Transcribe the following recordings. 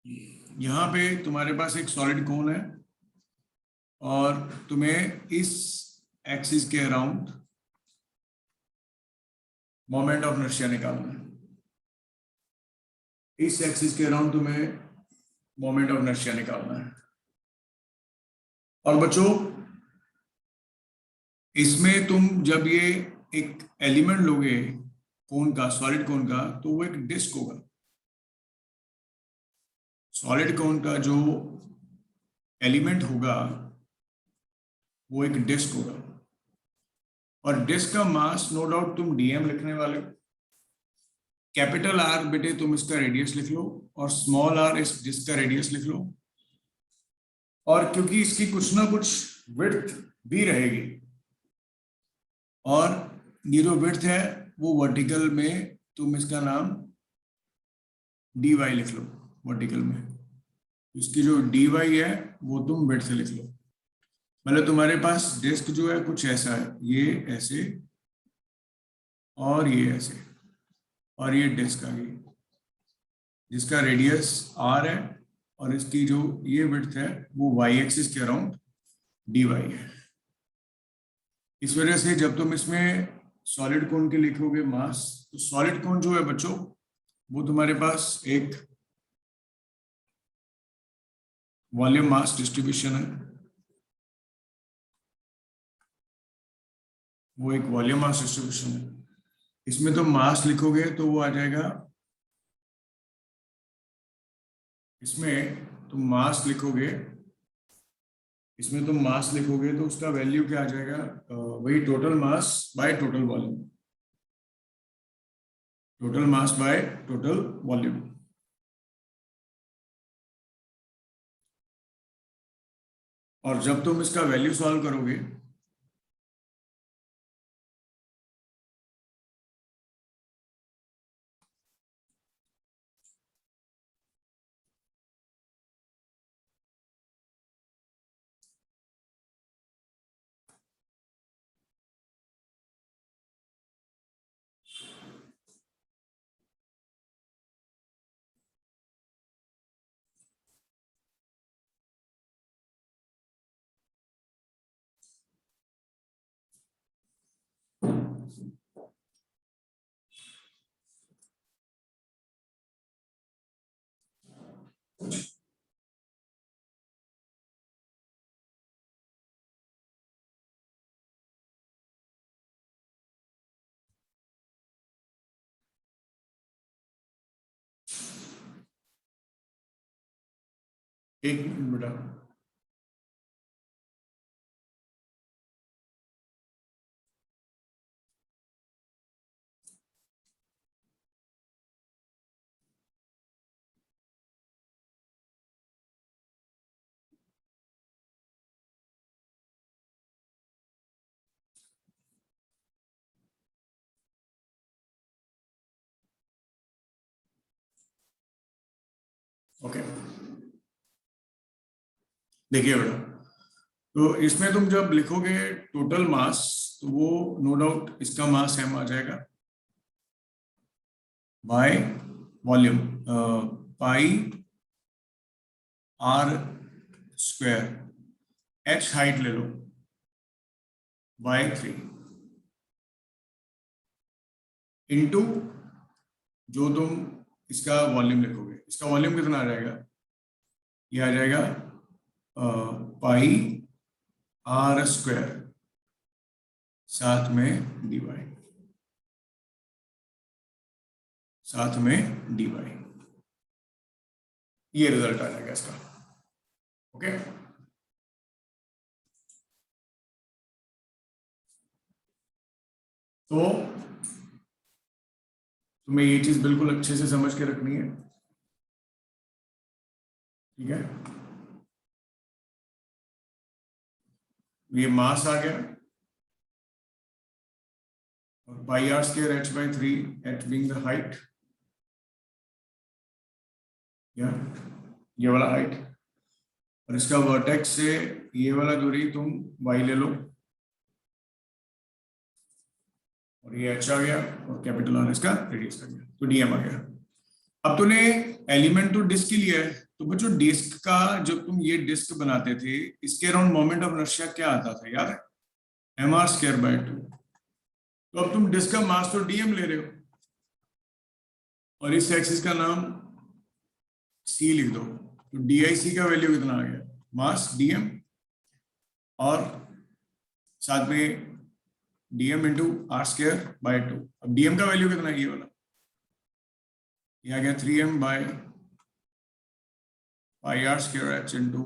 यहाँ पे तुम्हारे पास एक सॉलिड कोन है और तुम्हें इस एक्सिस के अराउंड मोमेंट ऑफ इनर्शिया निकालना है। इस एक्सिस के अराउंड तुम्हें मोमेंट ऑफ इनर्शिया निकालना है। और बच्चों, इसमें तुम जब ये एक एलिमेंट लोगे कोन का, सॉलिड कोन का, तो वो एक डिस्क होगा। सॉलिड कोन का जो एलिमेंट होगा वो एक डिस्क होगा। और डिस्क का मास नो डाउट तुम डीएम लिखने वाले हो। कैपिटल आर बेटे तुम इसका रेडियस लिख लो और स्मॉल आर इस डिस्क का रेडियस लिख लो। और क्योंकि इसकी कुछ ना कुछ विड्थ भी रहेगी और ये जो विड्थ है वो वर्टिकल में तुम इसका नाम dy लिख लो। वर्टिकल में इसकी जो dy है वो तुम विड्थ लिख लो। मतलब तुम्हारे पास डिस्क जो है कुछ ऐसा है, ये ऐसे और ये ऐसे, और ये डिस्क आ गई जिसका रेडियस r है और इसकी जो ये विड्थ है वो y एक्सिस के अराउंड dy है। इस वजह से जब तुम इसमें सॉलिड कोन के लिखोगे मास, तो सॉलिड कोन जो है बच्चों वो तुम्हारे पास एक वॉल्यूम मास डिस्ट्रीब्यूशन है। वो एक वॉल्यूम मास डिस्ट्रीब्यूशन है। इसमें तुम मास लिखोगे तो वो आ जाएगा, इसमें तुम मास लिखोगे, इसमें तुम मास लिखोगे तो उसका वैल्यू क्या आ जाएगा, वही total mass by total volume. Total mass by total volume. और जब तुम इसका वैल्यू सॉल्व करोगे एक मिनट बेटा। ओके, देखिए बेटा, तो इसमें तुम जब लिखोगे टोटल मास तो वो नो डाउट इसका मास m आ जाएगा by volume pi r square, h height ले लो बाय 3 इंटू जो तुम इसका वॉल्यूम लिखोगे। इसका वॉल्यूम कितना आ जाएगा, ये आ जाएगा पाई r स्क्वायर साथ में dy, साथ में dy। ये रिजल्ट आ जाएगा इसका। ओके, तो तुम्हें ये चीज बिल्कुल अच्छे से समझ के रखनी है, ठीक है। ये मास आ गया और पाई r square h by 3, h being the height, ये वाला हाइट, और इसका वर्टेक्स से ये वाला दूरी तुम y ले लो और ये h आ गया और कैपिटल R इसका रेडियस आ गया, तो dm आ गया। अब तूने एलिमेंट तो डिस्क ही लिया है, तो बच्चों डिस्क का, जब तुम ये डिस्क बनाते थे, इसके अराउंड मोमेंट ऑफ इनर्शिया क्या आता था याद है? mr²/2। तो अब तुम डिस्क का मास तो dm ले रहे हो, और इस एक्सिस का नाम c लिख दो, तो dic का वैल्यू कितना आ गया? मास dm और साथ में dm इंटू r²/2। अब dm का वैल्यू कितना है? ये वाला, ये आ गया 3m/πr² into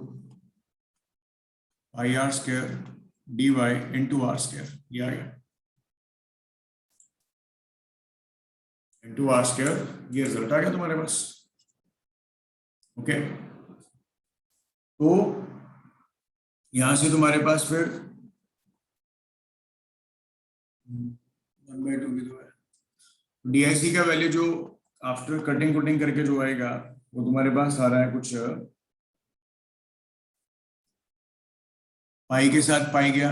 πr² dy into r², ये आ गया इंटू r², ये रिजल्ट आ गया तुम्हारे पास। ओके, तो यहां से तुम्हारे पास फिर 1/2 की तो है, DIC का वैल्यू जो आफ्टर कटिंग कुटिंग करके जो आएगा वो तुम्हारे पास आ रहा है कुछ पाई के साथ पाई गया,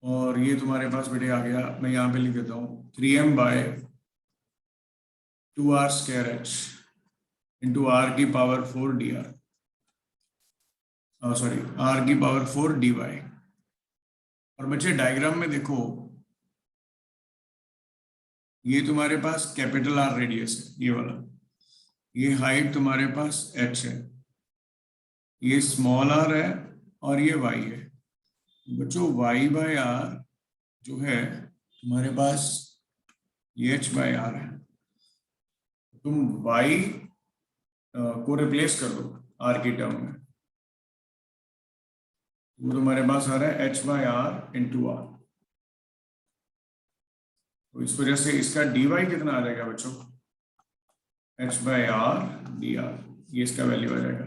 और ये तुम्हारे पास बेटे आ गया, मैं यहाँ पे लिख देता हूँ 3m/2r² into r⁴ dr, sorry r⁴ dy। और बच्चे डायग्राम में देखो, ये तुम्हारे पास कैपिटल R रेडियस है, ये वाला, ये हाइट तुम्हारे पास h है, ये स्मॉल r है, और ये y है। बच्चों y/r जो है तुम्हारे पास ये h/r है, तुम y को रिप्लेस कर दो r की टर्म में, वो तुम्हारे पास आ रहा है h/r इंटू r। तो इस वजह से इसका dy कितना आ जाएगा बच्चों? h/r dr, ये इसका वैल्यू आ जाएगा।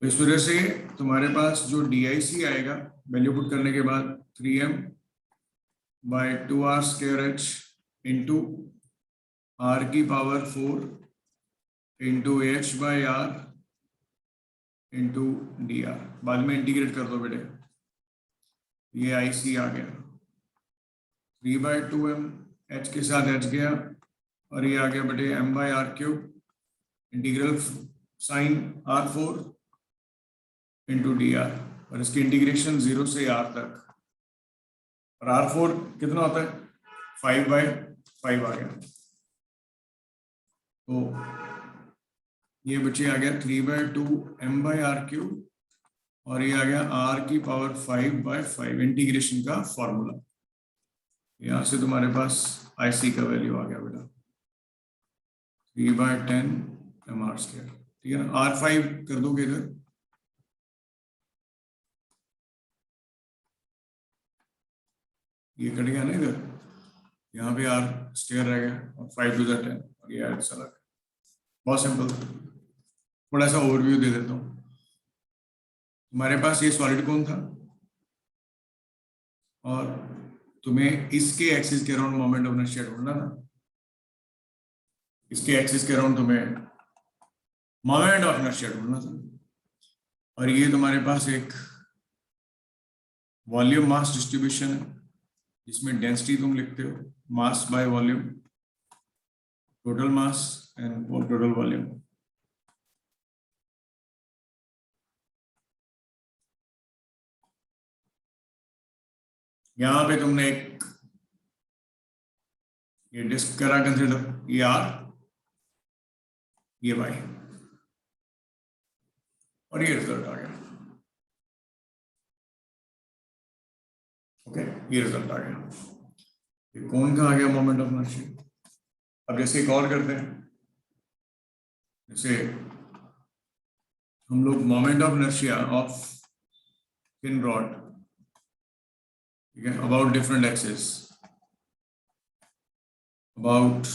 तो इस वजह से तुम्हारे पास जो DIC आएगा वैल्यू पुट करने के बाद 3m/2r² into r⁴ into h/r into dr, बाद में इंटीग्रेट कर दो बेटे, ये IC आ गया 3/2m, h के साथ h गया, और ये आ गया बेटे m/r³ integral sign r4 into dr, और इसकी इंटीग्रेशन 0 से r तक, और r4 कितना होता है? 5/5 आ गया। तो ये बच्चे आ गया 3/2m/r³, और ये आ गया r⁵5/5 इंटीग्रेशन का फॉर्मूला। यहां से तुम्हारे पास IC का वैल्यू आ गया बेटा 3/10mr², ठीक है ना? r5 कर दोगे इधर, ये कट गया ना इधर, यहाँ पे r² रह गया, और 5 × 10, और ये ऐसा लगा। बहुत सिंपल, थोड़ा सा ओवरव्यू दे देता हूँ। तुम्हारे पास ये सॉलिड कौन था, और तुम्हें इसके एक्सिस के अराउंड मोमेंट ऑफ इनर्शिया ढूंढना था, इसके एक्सिस के अराउंड तुम्हें मोमेंट ऑफ इनर्शिया ढूंढना था, और ये तुम्हारे पास एक वॉल्यूम मास डिस्ट्रीब्यूशन है, जिसमें डेंसिटी तुम लिखते हो mass by volume, total mass and total volume. यहां पे तुमने एक ये डिस्क करा कंसिडर, ये r, ये y, और ये रिजल्ट आ गया। ओके, ये रिजल्ट आ गया। ये कौन का आ गया मोमेंट ऑफ इनर्शिया? अब जैसे एक और करते हैं, जैसे हम लोग moment of inertia of thin rod, ठीक है, about different axis, about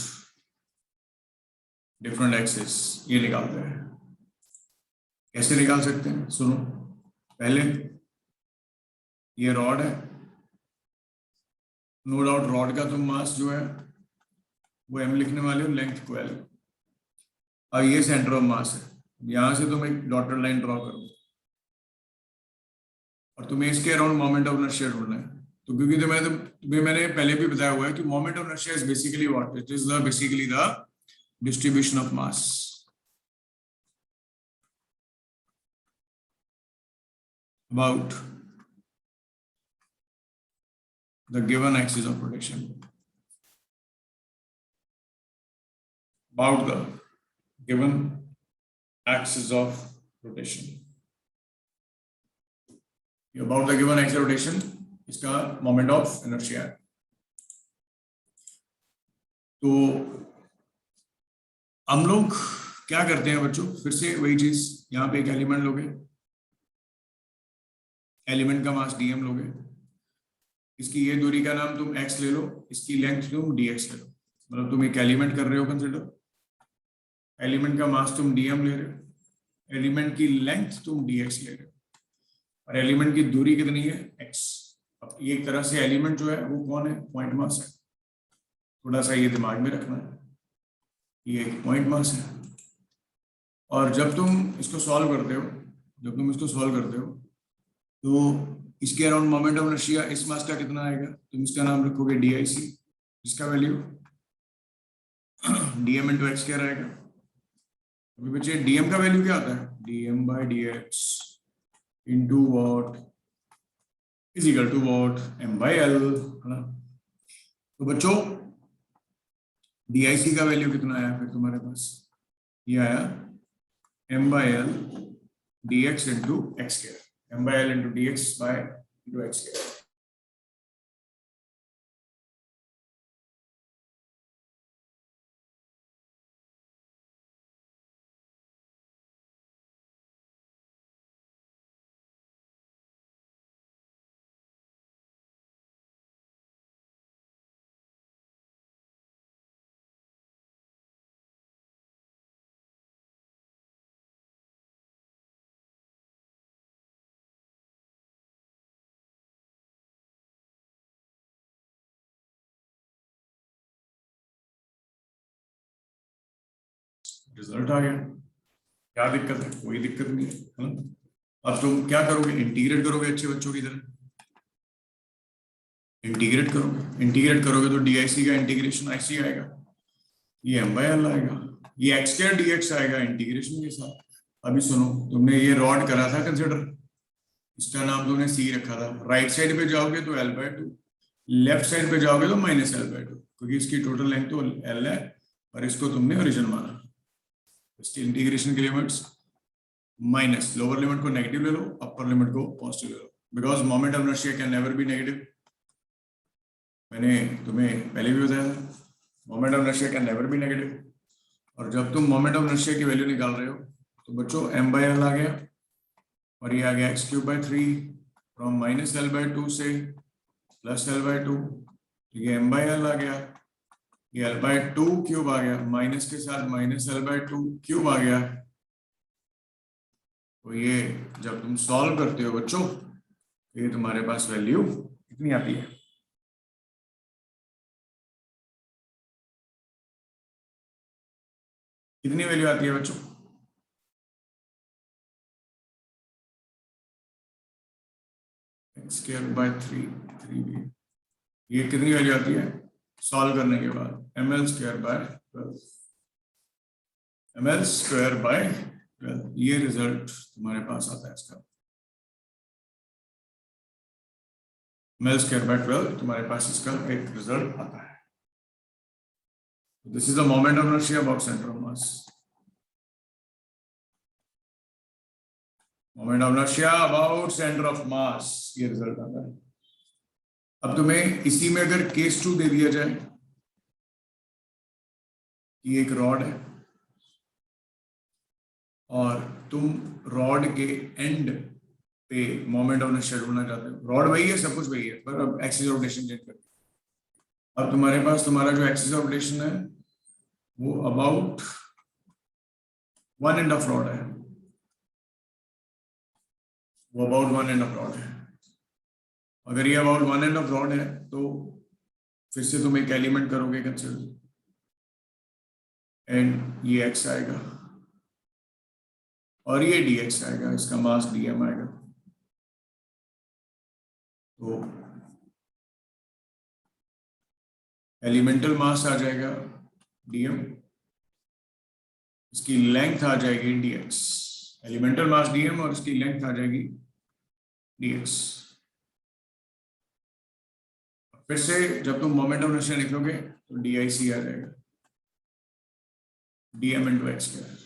different axis, ये निकालते हैं। कैसे निकाल सकते हैं? सुनो, पहले ये रॉड है, नो डाउट रॉड का तुम मास जो है वो m लिखने वाले हो, लेंथ को l, और ये सेंटर ऑफ मास है। यहां से तुम एक डॉटेड लाइन ड्रॉ करो, और तुम्हें इसके अराउंड मोमेंट ऑफ इनर्शिया ढूंढना है। तो क्योंकि तुम्हें मैंने पहले भी बताया हुआ है कि moment of inertia is basically what? It is the basically the distribution of mass about the given axis of rotation, about the given axis of rotation, about the given axis of rotation इसका moment of inertia है। तो हम लोग क्या करते हैं बच्चों, फिर से वही चीज, यहाँ पे एक एलिमेंट लोगे, एलिमेंट का मास dm लोगे, इसकी ये दूरी का नाम तुम x ले लो, इसकी लेंथ तुम dx ले लो, मतलब तुम एक एलिमेंट कर रहे हो कंसिडर, एलिमेंट का मास तुम dm ले रहे हो, एलिमेंट की लेंथ तुम dx ले रहे हो, और एलिमेंट की दूरी कितनी है x। अब ये एक तरह से एलिमेंट जो है वो कौन है, पॉइंट मास है, थोड़ा सा ये दिमाग में रखना है, ये एक पॉइंट मास है। और जब तुम इसको सॉल्व करते हो, तो इसके अराउंड मोमेंट ऑफ इनर्शिया इस मास का कितना आएगा, तुम इसका नाम रखोगे DIC, इसका वैल्यू dm इंटू एक्स क्या रहेगा। अभी बच्चे dm का वैल्यू क्या आता है, dm/dx into what is equal to what, m/l, है ना। तो बच्चों DIC का वैल्यू कितना आया फिर तुम्हारे पास, ये आया m/l dx into x square, m/l into dx by into x square. Result आ गया, क्या दिक्कत है, कोई दिक्कत नहीं है ना। अब तुम क्या करोगे, इंटीग्रेट करोगे अच्छे बच्चों की तरह, इंटीग्रेट करोगे तो DIC का इंटीग्रेशन ऐसे आएगा, ये m/l आएगा, ये x स्क्वायर dx आएगा इंटीग्रेशन के साथ। अभी सुनो, तुमने ये रॉड करा था कंसिडर, इसका नाम तुमने C रखा था, राइट साइड पे जाओगे तो l/2, लेफ्ट साइड पे जाओगे तो -l/2, क्योंकि इसकी टोटल लेंथ तो l है और इसको तुमने ओरिजिन माना। इसकी इंटीग्रेशन की लिमिट्स माइनस, लोअर लिमिट को नेगेटिव ले लो, अपर लिमिट को पॉजिटिव ले लो, because moment of inertia can never be negative. मैंने तुम्हें पहले भी बताया था, moment of inertia can never be negative. और जब तुम मोमेंट ऑफ इनर्शिया की वैल्यू निकाल रहे हो तो बच्चों m/l आ गया और ये आ गया x³/3 फ्रॉम -l/2 से +l/2, ये m/l आ गया, ये l/2³ आ गया, माइनस के साथ -l/2³ आ गया। तो ये जब तुम सॉल्व करते हो बच्चों, ये तुम्हारे पास वैल्यू कितनी आती है, कितनी वैल्यू आती है बच्चों, x²/3 3b, ये कितनी वैल्यू आती है सॉल्व करने के बाद, ml²/12, ml²/12, ये रिजल्ट तुम्हारे पास आता है इसका, ml²/12 तुम्हारे पास इसका एक रिजल्ट आता है। This is the moment of inertia about centre of mass, moment of inertia about centre of मास, ये रिजल्ट आता है। अब तुम्हें इसी में अगर केस 2 दे दिया जाए, ये एक रॉड है और तुम रॉड के एंड पे मोमेंट ऑफ इनर्शिया ढूंढना चाहते हो, रॉड वही है, सब कुछ वही है, पर अब एक्सिस ऑफ रोटेशन चेंज करके, अब तुम्हारे पास तुम्हारा जो एक्सिस ऑफ रोटेशन है वो about one end of rod है, वो about one end of rod है। अगर ये about one end of rod है तो फिर से तुम एक एलिमेंट करोगे कंसिडर, एंड ये x आएगा और ये dx आएगा, इसका मास dm आएगा। तो एलिमेंटल मास आ जाएगा dm इसकी लेंथ आ जाएगी dx, एलिमेंटल मास dm और इसकी लेंथ आ जाएगी dx। फिर से जब तुम मोमेंट ऑफ इनर्शिया लिखोगे तो dic आ जाएगा, dm into x square.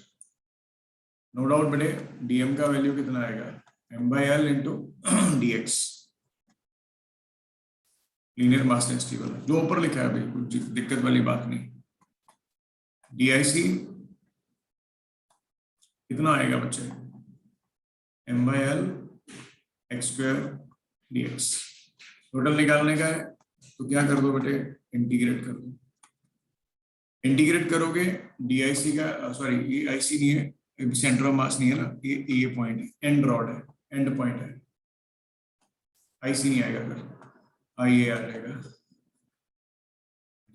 No doubt बेटे dm का वैल्यू कितना आएगा, m/l into dx, linear mass density वाला जो ऊपर लिखा है भाई, कुछ दिक्कत वाली बात नहीं। dic कितना आएगा बच्चे, m/l x square dx। Total निकालने का है तो क्या कर दो बेटे, इंटीग्रेट कर दो। इंटीग्रेट करोगे dic का, सॉरी ये ic नहीं है, सेंटर ऑफ मास नहीं है ना, ये पॉइंट है, एंड रॉड है, एंड पॉइंट है, ic नहीं आएगा, फिर ia आ जाएगा,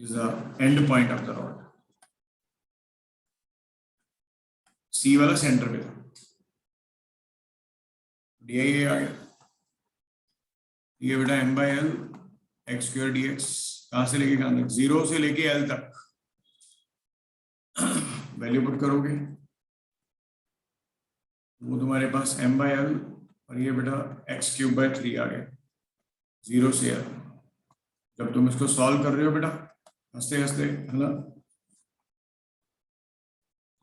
is the end point of the rod. c वाला सेंटर पे था, dia आ गया, ये बेटा m/l एक्स स्क्वायर dx, कहां से लेके कहां तक, 0 से लेके l तक वैल्यू पुट करोगे वो तुम्हारे पास m/l और ये बेटा x³/3 आ गया, 0 से l। जब तुम इसको सॉल्व कर रहे हो बेटा हंसते हंसते, है ना,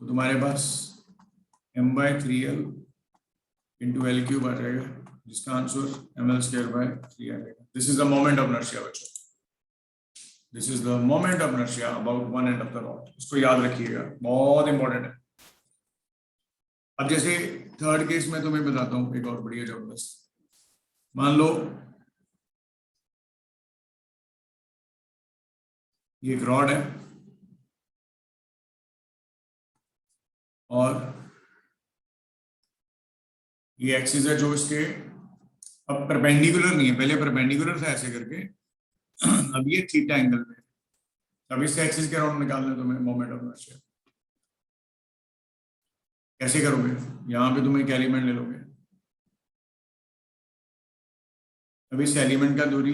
तो तुम्हारे पास m/3l इंटू l³ आ जाएगा, जिसका आंसर ml²/3 आ जाएगा। This is the moment of inertia बच्चों, this is the moment of inertia about one end of the rod. इसको याद रखिएगा, बहुत इंपॉर्टेंट है। अब जैसे थर्ड केस में तुम्हें बताता हूँ एक और बढ़िया जबरदस्त। मान लो ये एक रॉड है और ये एक्सिस है जो इसके अब परपेंडिकुलर नहीं है, पहले परपेंडिकुलर था ऐसे करके, अब ये थीटा एंगल पे। अब इस एक्सिस के अराउंड निकालना है तुम्हें मोमेंट ऑफ इनर्शिया। कैसे करोगे, यहाँ पे तुम एक एलिमेंट ले लोगे, अब इस एलिमेंट का दूरी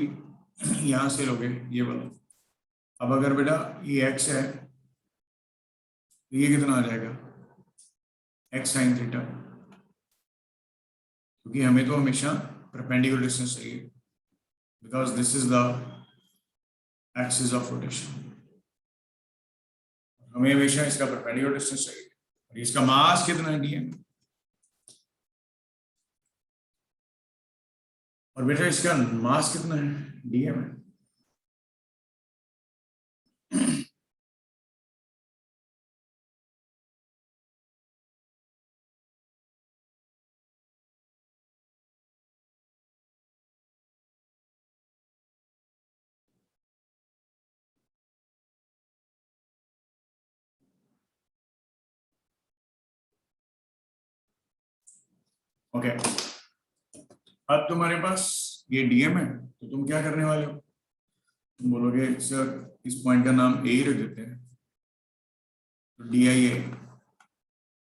यहाँ से लोगे ये वाला। अब अगर बेटा ये x है तो ये कितना आ जाएगा, x sin थीटा, क्योंकि हमें तो हमेशा परपेंडिकुलर डिस्टेंस चाहिए, because this is the axis of rotation, हमें हमेशा इसका परपेंडिकुलर डिस्टेंस चाहिए। और इसका मास कितना है, dm, और बेटा इसका मास कितना है, dm है। ओके अब तुम्हारे पास ये dm है, तो तुम क्या करने वाले हो, तुम बोलोगे सर इस पॉइंट का नाम a ही रख देते हैं, तो dia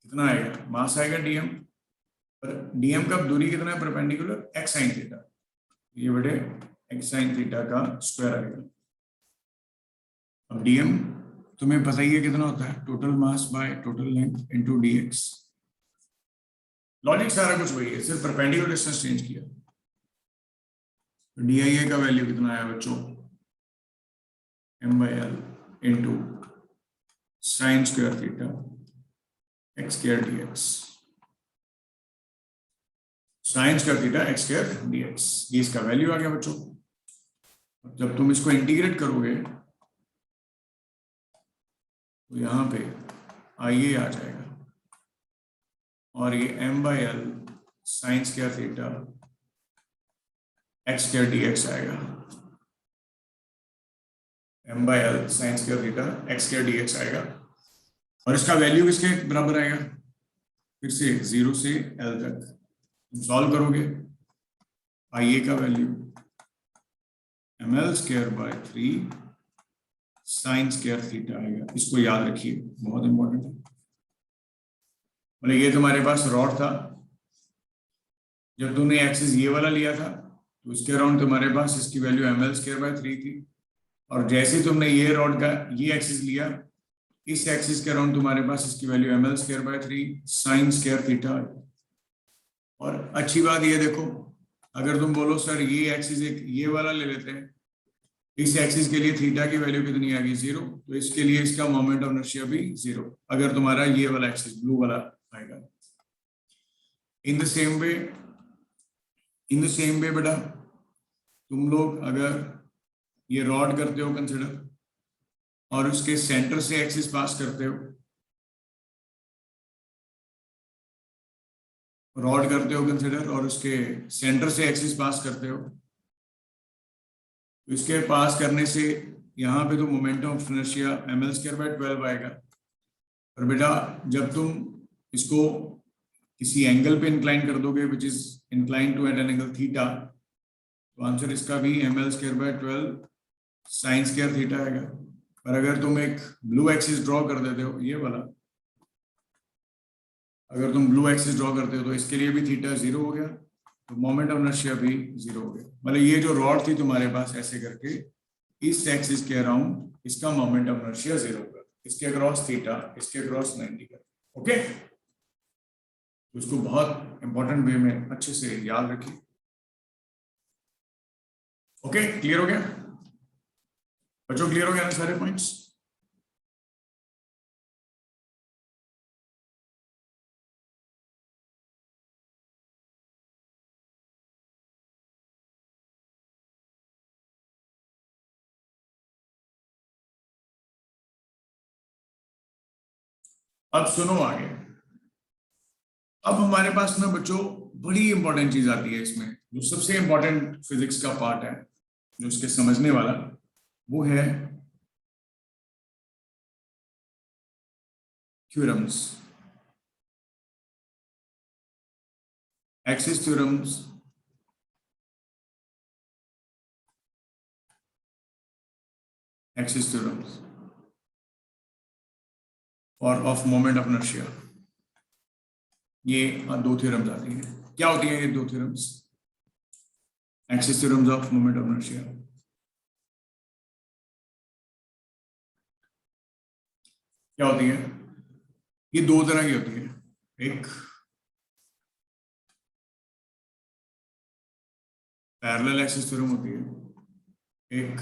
कितना आएगा, मास आएगा dm, पर dm का दूरी कितना है परपेंडिकुलर, x sin थीटा, ये बेटे x sin थीटा का स्क्वायर आएगा। अब dm तुम्हें पता ही है कितना होता है, total mass by total length into dx। Logic सारा कुछ वही है, सिर्फ परपेंडिकुलर डिस्टेंस चेंज किया। तो dia का वैल्यू कितना आया बच्चों, m/l into sine square theta x square dx, sine square theta x square dx, ये इसका वैल्यू आ गया बच्चों। जब तुम इसको इंटीग्रेट करोगे तो यहाँ पे ia आ जाएगा और ये m/l sine square theta x square dx आएगा, m/l sine square theta x square dx आएगा। और इसका वैल्यू किसके बराबर आएगा, फिर से 0 से l तक तुम सॉल्व करोगे, ia का value ml²/3 sine square theta आएगा। इसको याद रखिए, बहुत इंपॉर्टेंट है। मतलब ये तुम्हारे पास रॉड था, जब तुमने एक्सिस ये वाला लिया था तो उसके अराउंड तुम्हारे पास इसकी वैल्यू ml²/3 थी, और जैसे तुमने ये रॉड का ये एक्सिस लिया, इस एक्सिस के अराउंड तुम्हारे पास इसकी value ml²/3 sin square theta. और अच्छी बात ये देखो, अगर तुम बोलो सर ये एक्सिस एक ये वाला ले लेते हैं, इस एक्सिस के लिए थीटा की वैल्यू कितनी आ गई 0, तो इसके लिए इसका मोमेंट ऑफ इनर्शिया भी 0, अगर तुम्हारा ये वाला एक्सिस ब्लू वाला आएगा। इन द सेम वे बेटा, तुम लोग अगर ये रॉड करते हो कंसिडर और उसके सेंटर से एक्सिस पास करते हो, रॉड करते हो कंसिडर और उसके सेंटर से एक्सिस पास करते हो, इसके पास करने से यहाँ पे तो मोमेंट ऑफ इनर्शिया ml²/12 आएगा। और बेटा जब तुम इसको किसी एंगल पे इंक्लाइन कर दोगे which is incline to at an angle theta, तो आंसर इसका भी ml²/12 sin स्क्वायर थीटा आएगा। और अगर तुम एक ब्लू एक्सिस ड्रॉ कर देते हो, ये वाला अगर तुम ब्लू एक्सिस ड्रॉ करते हो तो इसके लिए भी थीटा 0 हो गया, तो मोमेंट ऑफ इनर्शिया भी 0 हो गया। मतलब ये जो रॉड थी तुम्हारे पास ऐसे करके इस एक्सिस के अराउंड, इसका मोमेंट ऑफ इनर्शिया 0 होगा, इसके अक्रॉस थीटा, इसके अक्रॉस 90 का। ओके, उसको बहुत इंपॉर्टेंट वे में अच्छे से याद रखिए। ओके, क्लियर हो गया बच्चों? क्लियर हो गया ना सारे पॉइंट्स? अब सुनो आगे। अब हमारे पास ना बच्चों बड़ी इंपॉर्टेंट चीज आती है इसमें, जो सबसे इंपॉर्टेंट फिजिक्स का पार्ट है, जो इसके समझने वाला, वो है theorems, axis theorems, axis theorems और ऑफ मोमेंट ऑफ इनर्शिया। ये दो थ्योरम्स आती हैं। क्या होती हैं ये दो theorems? Axis theorems of moment of inertia. क्या होती है? ये दो तरह की होती है, एक पैरेलल एक्सिस थ्योरम होती है, एक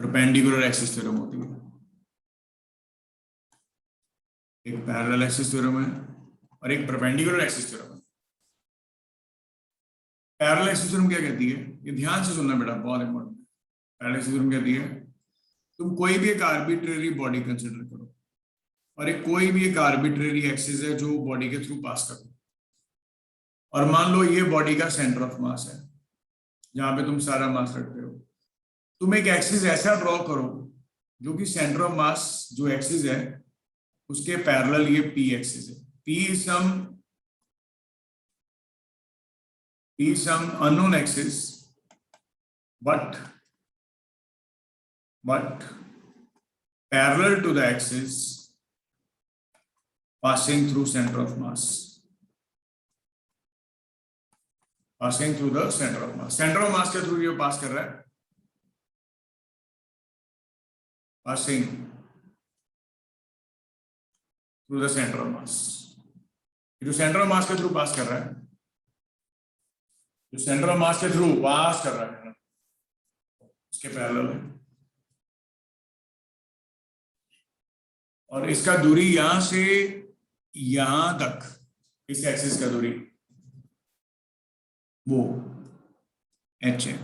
परपेंडिकुलर एक्सिस थ्योरम होती है। एक पैरेलल एक्सिस थ्योरम है और एक परपेंडिकुलर एक्सिस थ्योरम है। पैरेलल एक्सिस थ्योरम क्या कहती है, ये ध्यान से सुनना बेटा, बहुत इंपॉर्टेंट है। पैरेलल एक्सिस थ्योरम कहती है तुम कोई भी एक आर्बिट्रेरी बॉडी कंसिडर करो और एक कोई भी एक आर्बिट्रेरी एक्सिस है जो बॉडी के थ्रू पास करो, और मान लो ये बॉडी का सेंटर ऑफ मास है जहां पे तुम सारा मास रखते हो। तुम एक एक्सिस ऐसा ड्रॉ करो जो कि सेंटर ऑफ मास जो एक्सिस है उसके पैरेलल ये पी एक्सिस है। P some unknown axis but parallel to the axis passing through center of mass, passing through the center of mass। center of mass के थ्रू ये पास कर रहा है, passing through the center of mass। जो centre of मास के through pass कर रहा है, जो सेंटर ऑफ मास के थ्रू पास कर रहा है उसके पैरेलल है, और इसका दूरी यहां से यहां तक, इस एक्सिस का दूरी वो h है,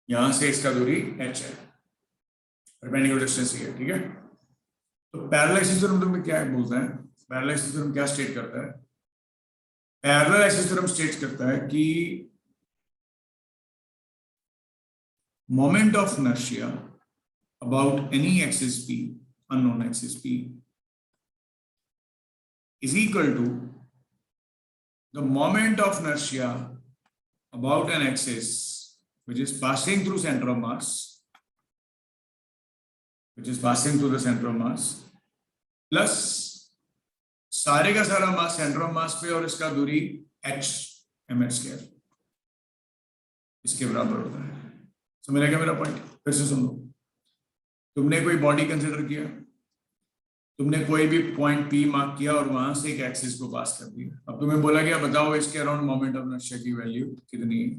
यहां से इसका दूरी h है, परपेंडिकुलर डिस्टेंस है, ठीक है। तो पैरेलल एक्सिस थ्योरम तुम्हें क्या बोलता है? पैरेलल एक्सिस थ्योरम क्या स्टेट करता है? पैरेलल एक्सिस थ्योरम स्टेट करता है कि moment of inertia about any axis p, unknown axis p, is equal to the moment of inertia about an axis which is passing through center of mass, plus सारे का सारा mass centre of मास पे और इसका दूरी h ml², इसके बराबर होता है। समझ रहे क्या मेरा पॉइंट? फिर से सुन लो। तुमने कोई बॉडी कंसिडर किया, तुमने कोई भी पॉइंट पी मार्क किया और वहां से एक एक्सिस को पास कर दिया। अब तुम्हें बोला गया बताओ इसके अराउंड मोमेंट ऑफ इनर्शिया की वैल्यू कितनी है।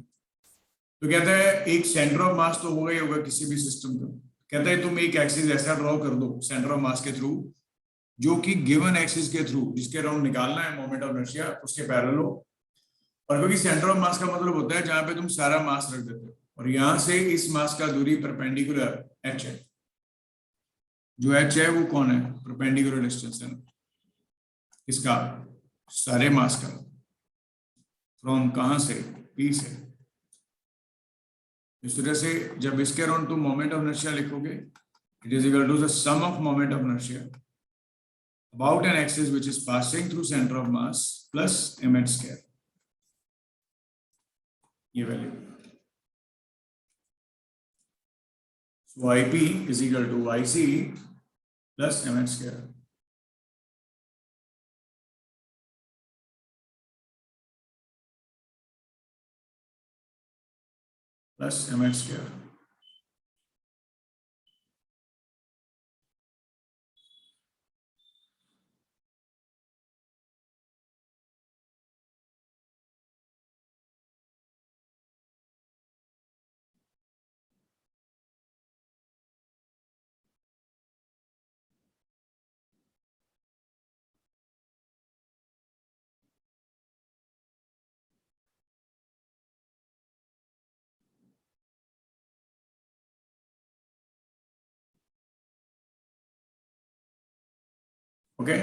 तो कहता है एक सेंटर ऑफ मास तो होगा ही होगा किसी भी सिस्टम का। कहता है तुम एक एक्सिस ऐसा ड्रॉ कर दो सेंटर ऑफ मास के थ्रू जो कि गिवन एक्सिस के थ्रू जिसके अराउंड निकालना है मोमेंट ऑफ इनर्शिया उसके पैरेलल हो। और क्योंकि सेंटर ऑफ मास का मतलब होता है जहां पे तुम सारा मास रख देते हो और यहां से इस मास का दूरी परपेंडिकुलर एच है। जो एच है वो कौन है, परपेंडिकुलर डिस्टेंस है इसका सारे मास का फ्रॉम कहां से, पी से। इस तरह से जब इसके अराउंड तुम मोमेंट ऑफ इनर्शिया लिखोगे it is equal to the sum of moment of inertia about an axis which is passing through centre of mass plus mh square, ये value. So IP is equal to IC plus mh square. Plus mh square. Okay.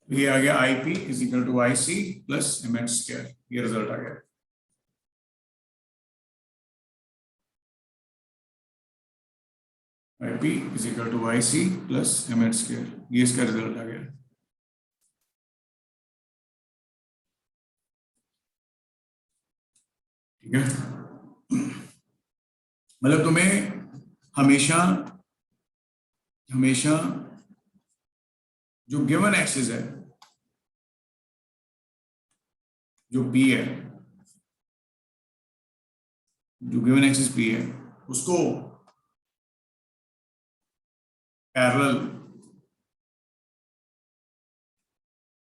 ये आ गया IP is equal to IC plus mh square, ये result आ गया। IP is equal to IC plus mh square, ये इसका result आ गया। ठीक है, मतलब तुम्हें हमेशा हमेशा जो गिवन एक्सिस है जो P है, जो गिवन एक्सिस P है उसको पैरेलल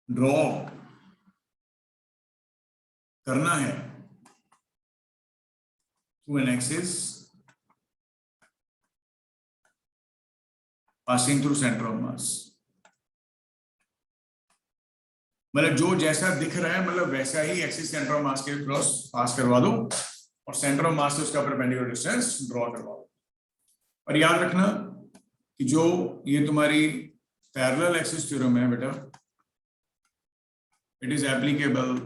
ड्रॉ करना है through an axis passing through centre of मास। मतलब जो जैसा दिख रहा है मतलब वैसा ही एक्सिस सेंटर ऑफ मास के क्रॉस पास करवा दो और सेंटर ऑफ मास से उसका परपेंडिकुलर डिस्टेंस ड्रॉ करवा दो। और याद रखना कि जो ये तुम्हारी पैरेलल एक्सिस थ्योरम है बेटा, it is applicable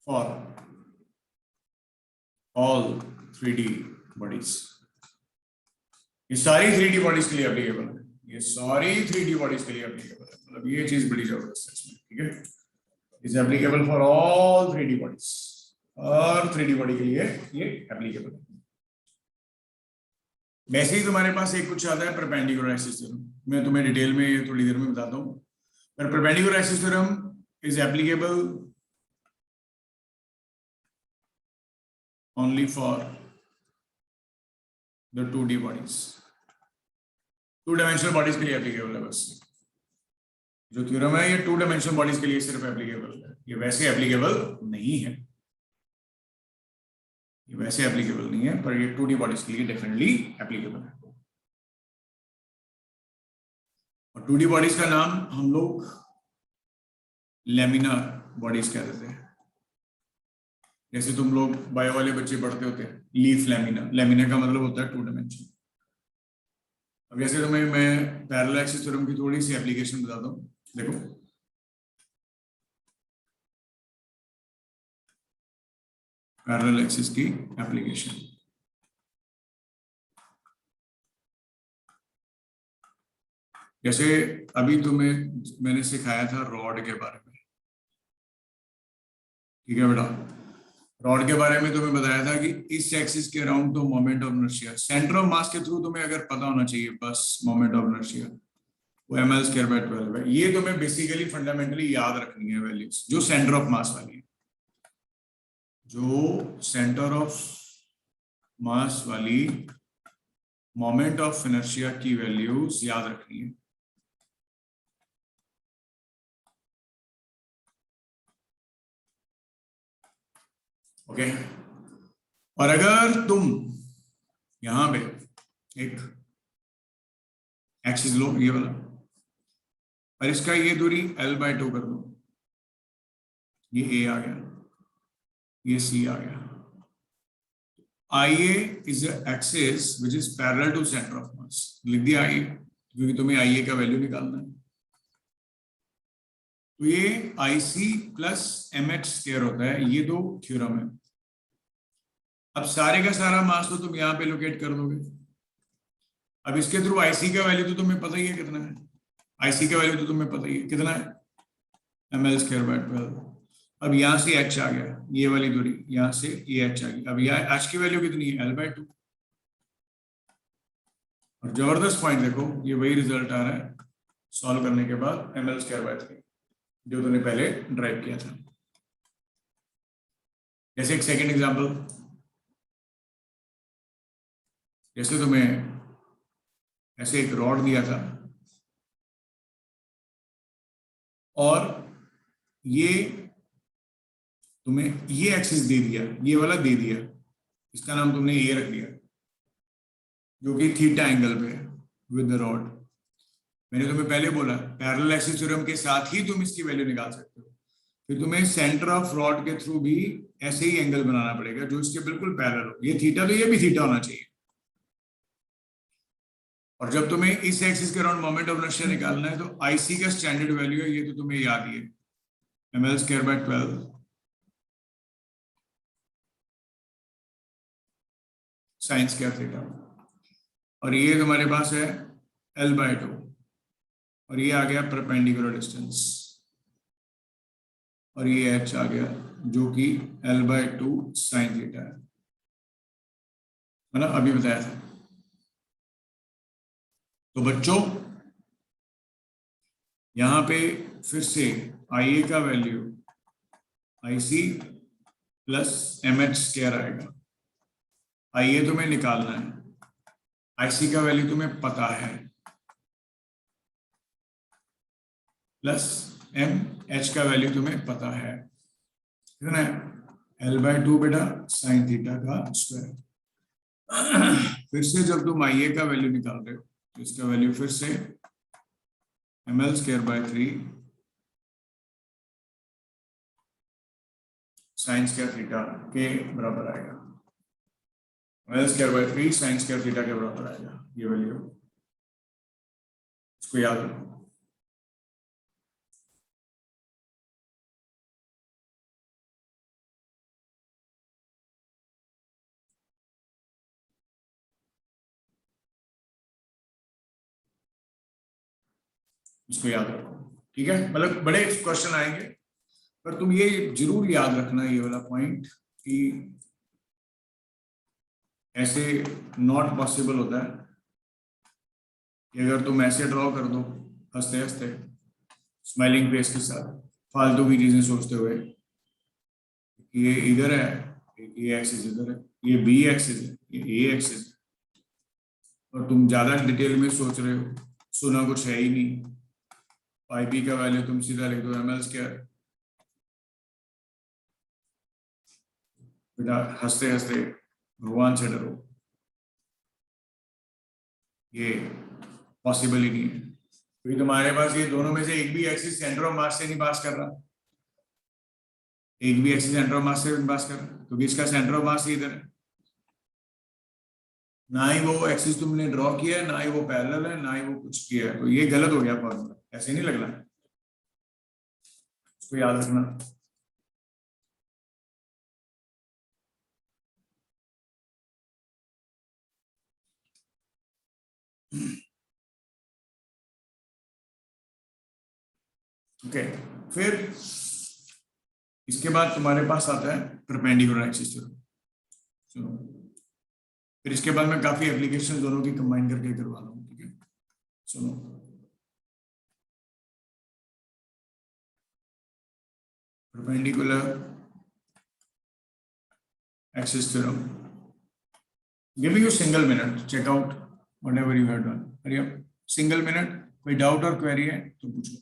for all 3D bodies. ये सारी 3D बॉडीज के लिए एप्लीकेबल है, ये सारी 3D बॉडीज के लिए एप्लीकेबल है। मतलब ये चीज बड़ी जबरदस्त है इसमें। ठीक है, is applicable for all 3D bodies, और 3D बॉडी के लिए ये एप्लीकेबल है। वैसे ही तुम्हारे पास एक कुछ आता है परपेंडिकुलर एक्सिस थ्योरम, मैं तुम्हें डिटेल में थोड़ी देर में बताता हूँ। पर perpendicular axis theorem is applicable only for the 2D bodies, 2 dimensional bodies के लिए एप्लीकेबल है बस। जो थ्योरम है ये 2 डायमेंशनल बॉडीज के लिए सिर्फ एप्लीकेबल है, ये वैसे एप्लीकेबल नहीं है, ये वैसे एप्लीकेबल नहीं है, पर ये 2D बॉडीज के लिए डेफिनेटली एप्लीकेबल है। और 2D बॉडीज का नाम हम लोग लैमिनार बॉडीज कह देते हैं। जैसे तुम लोग बायो वाले बच्चे पढ़ते होते हैं लीफ लैमिना, लैमिना का मतलब होता है 2 डायमेंशन। अब जैसे तुम्हें मैं पैरेलल एक्सिस थ्योरम की थोड़ी सी एप्लीकेशन बताता हूँ। देखो पैरेलल एक्सिस की एप्लीकेशन, जैसे अभी तुम्हें मैंने सिखाया था रॉड के बारे में। ठीक है बेटा, रॉड के बारे में तुम्हें बताया था कि इस एक्सिस के अराउंड तो moment of inertia centre of मास के थ्रू तुम्हें अगर पता होना चाहिए बस मोमेंट ऑफ इनर्शिया, वो ml/12 है। ये तुम्हें बेसिकली फंडामेंटली याद रखनी है वैल्यूज जो सेंटर ऑफ मास वाली है, जो सेंटर ऑफ मास वाली मोमेंट ऑफ इनर्शिया की वैल्यूज याद रखनी है। ओके, और अगर तुम यहां पे एक एक्सिस लो ये वाला, और इसका ये दूरी L/2 कर दो, ये A आ गया, ये C आ गया। IA is an axis which is parallel to center of mass, लिख दिया IA क्योंकि तुम्हें IA का वैल्यू निकालना है। तो ये IC प्लस MH स्क्वायर होता है, ये दो थ्योरम है। अब सारे का सारा मास तो तुम यहाँ पे लोकेट कर दोगे। अब इसके थ्रू IC का वैल्यू तो तुम्हें पता ही है कितना है, IC का वैल्यू तो तुम्हें पता ही है कितना है, ml/12। अब यहां से H आ गया, ये वाली दूरी यहां से ये H आ गई। अब यहाँ H की वैल्यू कितनी है, L/2। और जबरदस्त पॉइंट देखो, ये वही रिजल्ट आ रहा है सॉल्व करने के बाद ml/3 जो तुमने पहले ड्राइव किया था। जैसे एक सेकेंड एग्जाम्पल, जैसे तुम्हें ऐसे एक रॉड दिया था और ये तुम्हें ये एक्सिस दे दिया, ये वाला दे दिया, इसका नाम तुमने ए रख दिया, जो कि थीटा एंगल पे विद द रॉड। मैंने तुम्हें पहले बोला पैरेलल एक्सिस थ्योरम के साथ ही तुम इसकी वैल्यू निकाल सकते हो। फिर तुम्हें सेंटर ऑफ रॉड के थ्रू भी ऐसे ही एंगल बनाना पड़ेगा जो इसके बिल्कुल पैरेलल हो। ये थीटा तो ये भी थीटा होना चाहिए। और जब तुम्हें इस एक्सिस के अराउंड मोमेंट ऑफ इनर्शिया निकालना है तो IC का स्टैंडर्ड वैल्यू है, ये तो तुम्हें याद ही है, ml/12 sin स्क्वायर थीटा। और ये तुम्हारे पास है L/2 और ये आ गया परपेंडिकुलर डिस्टेंस, और ये H आ गया जो कि L/2 sin थीटा है, मतलब अभी बताया था। तो बच्चों यहां पे फिर से IA का value IC plus MH square आएगा। IA तुम्हें निकालना है, IC का वैल्यू तुम्हें पता है, प्लस MH का वैल्यू तुम्हें पता है, कितना है L/2 बेटा साइन थीटा का स्क्वायर। फिर से जब तुम IA का वैल्यू निकाल रहे हो तो इसका वैल्यू फिर से ml/3 साइन स्क्वायर थीटा के बराबर आएगा, ml/3 साइन स्क्वायर थीटा के बराबर आएगा ये वैल्यू, इसको याद रखो। इसको याद रखो, ठीक है। मतलब बड़े क्वेश्चन आएंगे पर तुम ये जरूर याद रखना ये वाला पॉइंट कि ऐसे नॉट पॉसिबल होता है कि अगर तुम ऐसे ड्रॉ कर दो हंसते हंसते स्माइलिंग फेस के साथ फालतू की चीजें सोचते हुए, ये इधर है, ये एक्सिस इधर है, ये B एक्सिस है, ये A एक्सिस है, और तुम ज्यादा डिटेल में सोच रहे हो, सुना कुछ है ही नहीं। IP का वैल्यू तुम सीधा लिख दो ml/, बेटा हंसते हंसते भगवान से डरो, ये पॉसिबल ही नहीं है क्योंकि तुम्हारे पास ये दोनों में से एक भी एक्सिस सेंटर ऑफ मास से नहीं पास कर रहा, एक भी एक्सिस सेंटर ऑफ मास से नहीं पास कर रहा, क्योंकि इसका सेंटर ऑफ मास इधर है। ना ही वो एक्सिस तुमने ड्रॉ किया है, ना ही वो पैरेलल है, ना ही वो कुछ किया है, तो ये गलत हो गया फॉर्मूला, ऐसे नहीं लगना है, इसको याद रखना। ओके, फिर इसके बाद तुम्हारे पास आता है परपेंडिकुलर एक्सिस थ्योरम। सुनो, फिर इसके बाद मैं काफी एप्लीकेशन दोनों की कंबाइन करके करवा रहा हूँ, ठीक है। सुनो, perpendicular axis theorem. Giving you single minute, check out whatever you have done. Hurry up, single minute. कोई डाउट और क्वेरी है तो पूछो.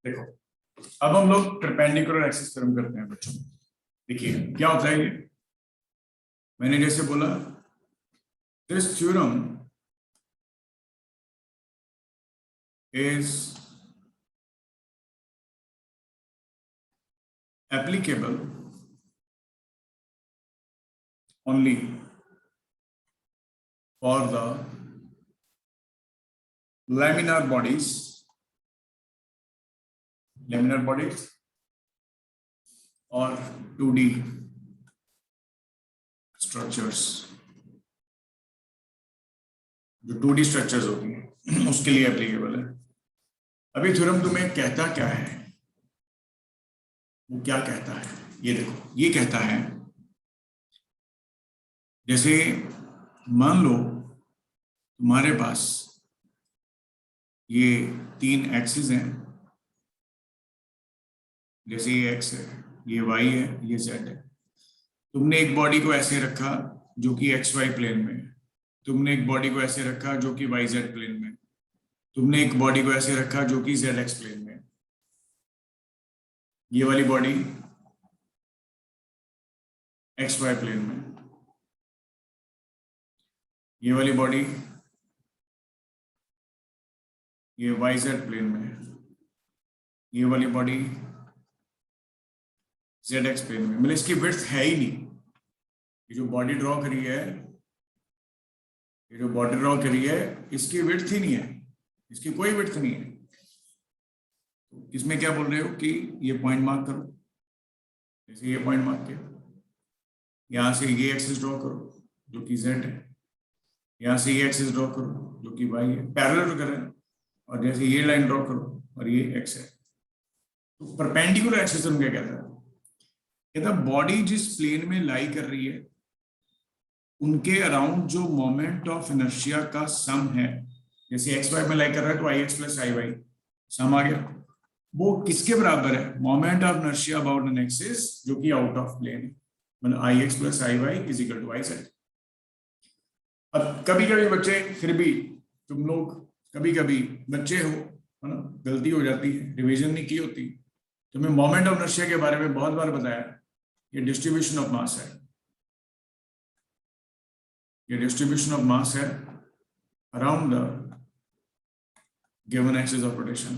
देखो, अब हम लोग परपेंडिकुलर एक्सिस थ्योरम करते हैं बच्चों. देखिए क्या होता है ये. मैंने जैसे बोला, this theorem is applicable only for the laminar bodies or 2D structures. जो 2D स्ट्रक्चर्स होती हैं उसके लिए एप्लीकेबल है. अभी थ्योरम तुम्हें कहता क्या है, वो क्या कहता है ये देखो. ये कहता है, जैसे मान लो तुम्हारे पास ये 3 एक्सिस हैं. जैसे ये एक्स है, ये वाई है, ये जेड है. तुमने एक बॉडी को ऐसे रखा जो कि एक्स वाई प्लेन में है. तुमने एक बॉडी को ऐसे रखा जो कि वाई जेड प्लेन में. तुमने एक बॉडी को ऐसे रखा जो कि जेड एक्स प्लेन में. ये वाली बॉडी एक्स वाई प्लेन में. ये वाली बॉडी ये वाई जेड प्लेन में. ये वाली बॉडी जेड एक्स प्लेन में. मतलब इसकी विड्थ है ही नहीं. ये जो बॉडी ड्रॉ करी है, ये जो बॉडी ड्रॉ करी है, इसकी विड्थ ही नहीं है. इसकी कोई विड्थ नहीं है. तो इसमें क्या बोल रहे हो कि ये पॉइंट मार्क करो. जैसे ये पॉइंट मार्क किया, यहां से ये एक्सिस ड्रॉ करो जो कि जेड है. यहां से ये एक्सिस ड्रॉ करो जो कि वाई है. पैरेलल करें. और जैसे ये लाइन ड्रॉ करो और ये एक्स है. तो परपेंडिकुलर एक्सिस हम क्या कहता है? कहता बॉडी जिस प्लेन में लाई कर रही है उनके अराउंड जो मोमेंट ऑफ इनर्शिया का सम है. जैसे एक्स वाई में लाई कर रहा है तो I x plus I y sum आ गया. वो किसके बराबर है? Moment of inertia about an axis जो कि आउट ऑफ प्लेन है. मतलब I x plus I y is equal to I z. अब कभी कभी बच्चे, फिर भी तुम लोग कभी कभी बच्चे हो, है ना, गलती हो जाती है, रिवीजन नहीं की होती. तुम्हें मोमेंट ऑफ इनर्शिया के बारे में बहुत बार बताया. ये डिस्ट्रीब्यूशन ऑफ मास है. ये डिस्ट्रीब्यूशन ऑफ मास है around the given axis of rotation.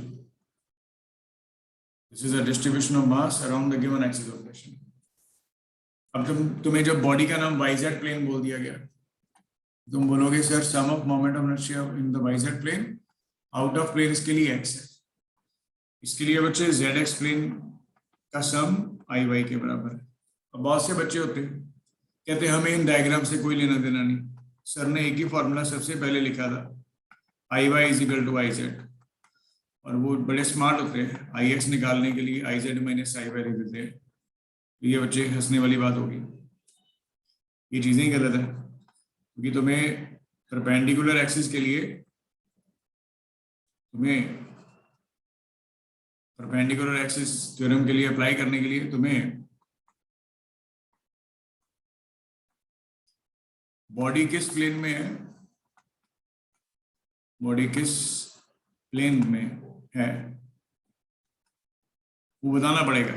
This is a distribution of mass around the given axis of rotation. अब तुम्हें जब बॉडी का नाम वाई जेड प्लेन बोल दिया गया, तुम बोलोगे sir sum of moment of inertia in the Y Z plane. Out of plane इसके लिए एक्स है. इसके लिए बच्चे जेड एक्स प्लेन का सम आई वाई के बराबर है. अब बहुत से बच्चे होते हैं कहते हैं हमें इन डायग्राम से कोई लेना देना नहीं. सर ने एक ही फॉर्मूला सबसे पहले लिखा था, I y is equal to I z. और वो बड़े स्मार्ट होते हैं, आई एक्स निकालने के लिए I Z minus I Y लिख देते हैं. तो ये बच्चे हंसने वाली बात होगी. ये चीजें ही गलत है. क्योंकि तुम्हें परपेंडिकुलर एक्सिस के लिए, तुम्हें परपेंडिकुलर एक्सिस थ्योरम के लिए अप्लाई करने के लिए तुम्हें बॉडी किस प्लेन में है, बॉडी किस प्लेन में है वो बताना पड़ेगा।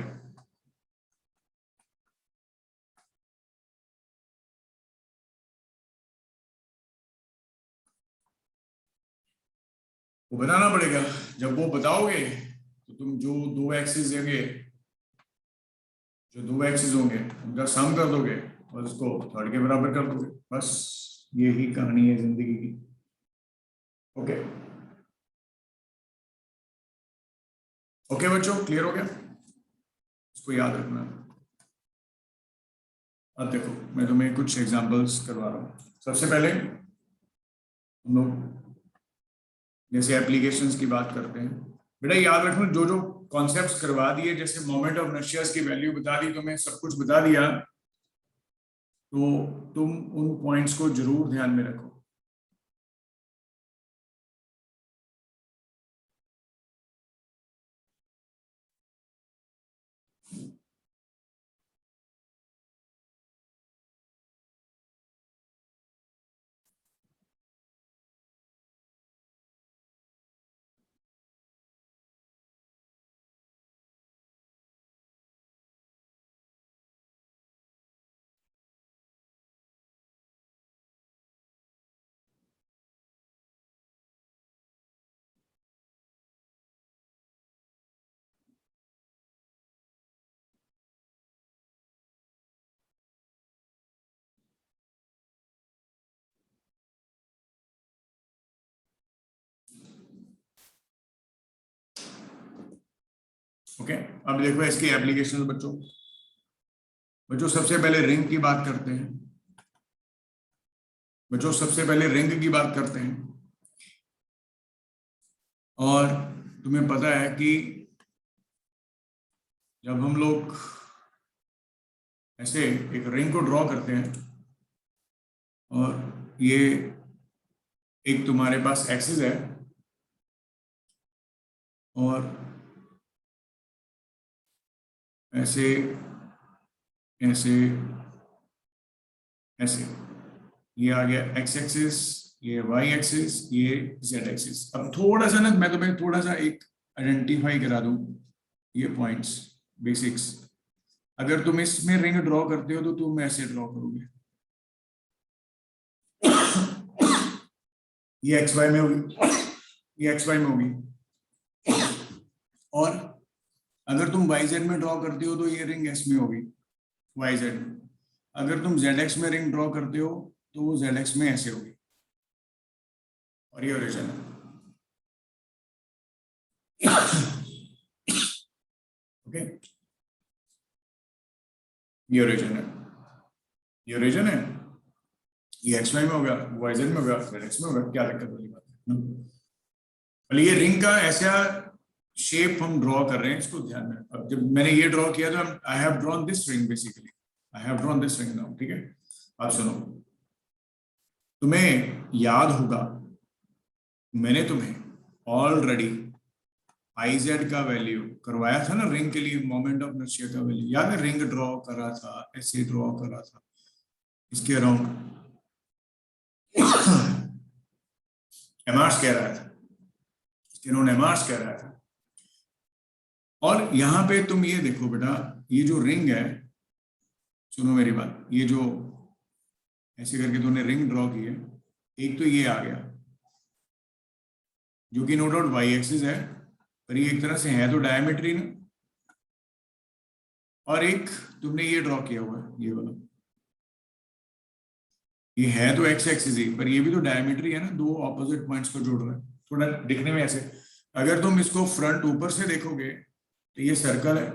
वो बताना पड़ेगा। जब वो बताओगे तो तुम जो दो एक्सिस होंगे, जो दो एक्सिस होंगे उनका सम कर दोगे और उसको थर्ड के बराबर कर दोगे। बस यही कहानी है जिंदगी की। ओके ओके बच्चों, क्लियर हो गया? इसको याद रखना। अब देखो मैं तुम्हें कुछ एग्जांपल्स करवा रहा हूँ। सबसे पहले हम लोग जैसे एप्लीकेशंस की बात करते हैं, बेटा याद रखना जो जो कॉन्सेप्ट्स करवा दिए, जैसे मोमेंट ऑफ इनर्शिया की वैल्यू बता दी, तुम्हें सब कुछ बता दिया, तो तुम उन पॉइंट्स को जरूर ध्यान में रखो। ओके अब देखो इसकी एप्लीकेशन बच्चों। बच्चों सबसे पहले रिंग की बात करते हैं। बच्चों सबसे पहले रिंग की बात करते हैं। और तुम्हें पता है कि जब हम लोग ऐसे एक रिंग को ड्रॉ करते हैं और ये एक तुम्हारे पास एक्सिस है और ऐसे ऐसे ऐसे, ये आ गया एक्स एक्सिस, ये वाई एक्सिस, ये जेड एक्सिस। अब थोड़ा सा ना मैं तुम्हें थोड़ा सा एक आइडेंटिफाई करा दूं ये पॉइंट्स बेसिक्स। अगर तुम इसमें रिंग ड्रॉ करते हो तो तुम ऐसे ड्रॉ करोगे, ये एक्स वाई में होगी, ये एक्स वाई में होगी। और अगर तुम वाई जेड में ड्रॉ करते हो तो ये रिंग एस में होगी, वाई जेड में। अगर तुम जेड एक्स में रिंग ड्रॉ करते हो तो वो जेड एक्स में ऐसे होगी, और ये ओरिजिन है। ओके ये ओरिजिन है, ये ओरिजिन है, ये एक्स वाई में होगा, वाई जेड में होगा, जेड एक्स में होगा। क्या दिक्कत वाली बात है? ये रिंग का ऐसा शेप हम ड्रॉ कर रहे हैं, इसको ध्यान में। अब जब मैंने ये ड्रॉ किया तो I have drawn this ring, basically I have drawn this ring now. ठीक है अब सुनो, तुम्हें याद होगा मैंने तुम्हें ऑलरेडी आई जेड का वैल्यू करवाया था ना रिंग के लिए, मोमेंट ऑफ इनर्शिया का वैल्यू याद है? रिंग ड्रॉ करा था, ऐसे ड्रॉ करा था इसके अराउंड। एमार्स कह रहा था, इन्होंने एमार्स कह रहा था। और यहाँ पे तुम ये देखो बेटा, ये जो रिंग है, सुनो मेरी बात, ये जो ऐसे करके तुमने रिंग ड्रॉ की है, एक तो ये आ गया जो कि नो डाउट वाई एक्सिस है, पर ये एक तरह से है तो डायमेट्री ना। और एक तुमने ये ड्रॉ किया हुआ है, ये वाला, ये है तो एक्स एक्सिस ही, पर ये भी तो डायमेट्री है ना, दो ऑपोजिट पॉइंट्स को जोड़ रहा है। थोड़ा दिखने में ऐसे, अगर तुम इसको फ्रंट ऊपर से देखोगे तो ये सर्कल है,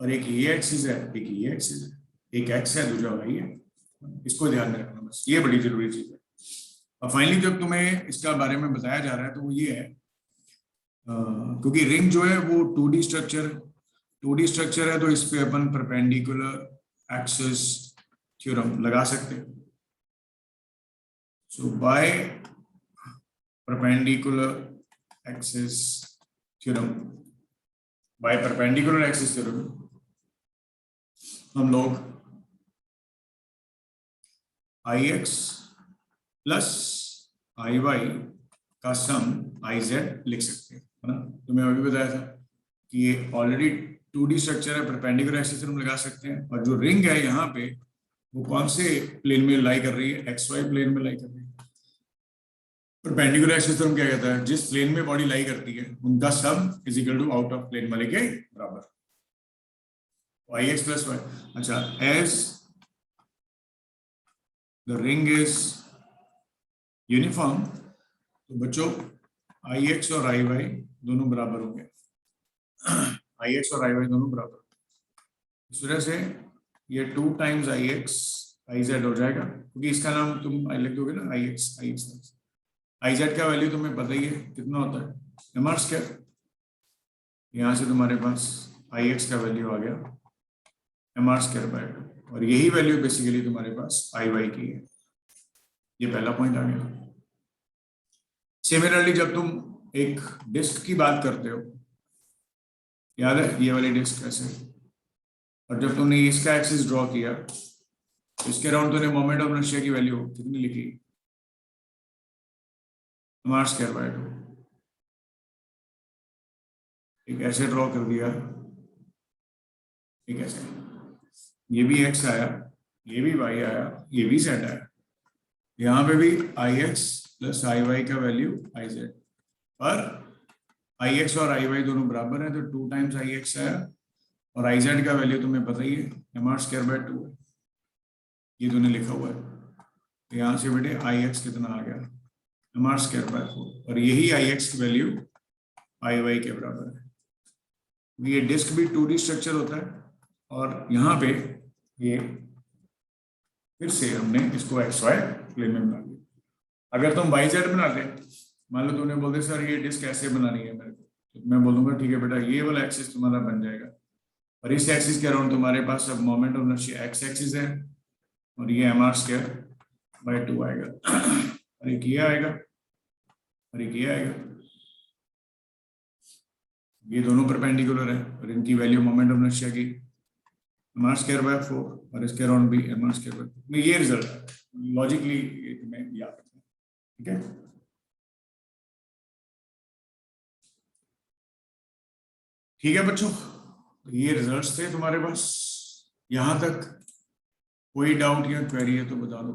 और एक ये एक्सिस है, एक ये एक्सिस है, एक एक्स है दूसरा वाई है। इसको ध्यान में रखना, बस ये बड़ी जरूरी चीज है। और फाइनली जब तुम्हें इसका बारे में बताया जा रहा है तो वो ये है, क्योंकि रिंग जो है वो 2D स्ट्रक्चर है, तो इस पे अपन परपेंडिकुलर एक्सिस थ्योरम लगा सकते हैं। So by perpendicular axis theorem, by perpendicular axis theorem, हम लोग I x plus I y का सम आई जेड लिख सकते हैं, है ना। तुम्हें अभी बताया था कि ये ऑलरेडी 2D स्ट्रक्चर है, परपेंडिकुलर एक्सिस हम लगा सकते हैं, और जो रिंग है यहाँ पे वो कौन से प्लेन में लाई कर रही है, एक्स वाई प्लेन में लाई कर रही है। परपेंडिकुलर एक्सिस हम क्या कहता है, जिस प्लेन में बॉडी लाई करती है उनका sum is equal to out of plane वाले के बराबर, आई एक्स प्लस वाई। अच्छा, as the ring is uniform, तो बच्चों आई एक्स और आई वाई दोनों बराबर होंगे, आई एक्स और आई वाई दोनों बराबर। इस वजह से ये 2 times I x I Z हो जाएगा, क्योंकि इसका नाम तुम लिख दोगे ना आई एक्स आई जेड का वैल्यू तुम्हें पता ही है कितना होता है, एम आर स्क्वायर। यहाँ से तुम्हारे पास आई एक्स का वैल्यू आ गया एम आर स्क्वायर बाय 2, और यही वैल्यू बेसिकली तुम्हारे पास आई वाई की है। ये पहला पॉइंट आ गया। सिमिलरली जब तुम एक डिस्क की बात करते हो, याद है ये वाली डिस्क ऐसे, और जब तुमने इसका एक्सिस ड्रॉ किया, इसके अराउंड तुमने मोमेंट ऑफ इनर्शिया की वैल्यू कितनी लिखी, एम आर स्क्वायर बाय 2। एक ऐसे ड्रॉ कर दिया, एक ऐसे, ये भी एक्स आया, ये भी वाई आया, ये भी जेड आया, यहाँ पे भी आई एक्स प्लस आई वाई का वैल्यू आई जेड, पर आई एक्स और आई वाई दोनों बराबर है तो 2 टाइम्स आई एक्स आया, और आई जेड का वैल्यू तुम्हें पता ही है एम आर स्क्वायर बाय 2 है, ये तूने लिखा हुआ है। तो यहाँ से बेटे आई एक्स कितना आ गया, एम आर स्क्वायर बाय 4, और यही आई एक्स की वैल्यू आई वाई के बराबर है। ये डिस्क भी 2D स्ट्रक्चर होता है, और यहाँ पे ये फिर से हमने इसको एक्स वाई प्लेन में बना दिया। अगर तुम वाई जेड बनाते, मान लो तुमने बोलते सर ये डिस्क ऐसे बनानी है मेरे को, तो मैं बोलूंगा ठीक है बेटा, ये वाला एक्सिस तुम्हारा बन जाएगा, और इस एक्सिस के अराउंड तुम्हारे पास अब moment of inertia x axis है, और ये एम आर स्क्वायर बाय 2 आएगा, और एक ये आएगा, और एक ये आएगा, ये दोनों परपेंडिकुलर है, और इनकी वैल्यू मोमेंट ऑफ इनर्शिया की एम आर स्क्वायर बाय 4, और इसके अराउंड भी एम आर स्क्वायर बाय 4। ये रिजल्ट है, लॉजिकली तुम्हें याद रखना, ठीक है। ठीक है बच्चों, ये रिजल्ट्स थे तुम्हारे पास। यहां तक कोई डाउट या क्वेरी है तो बता दो।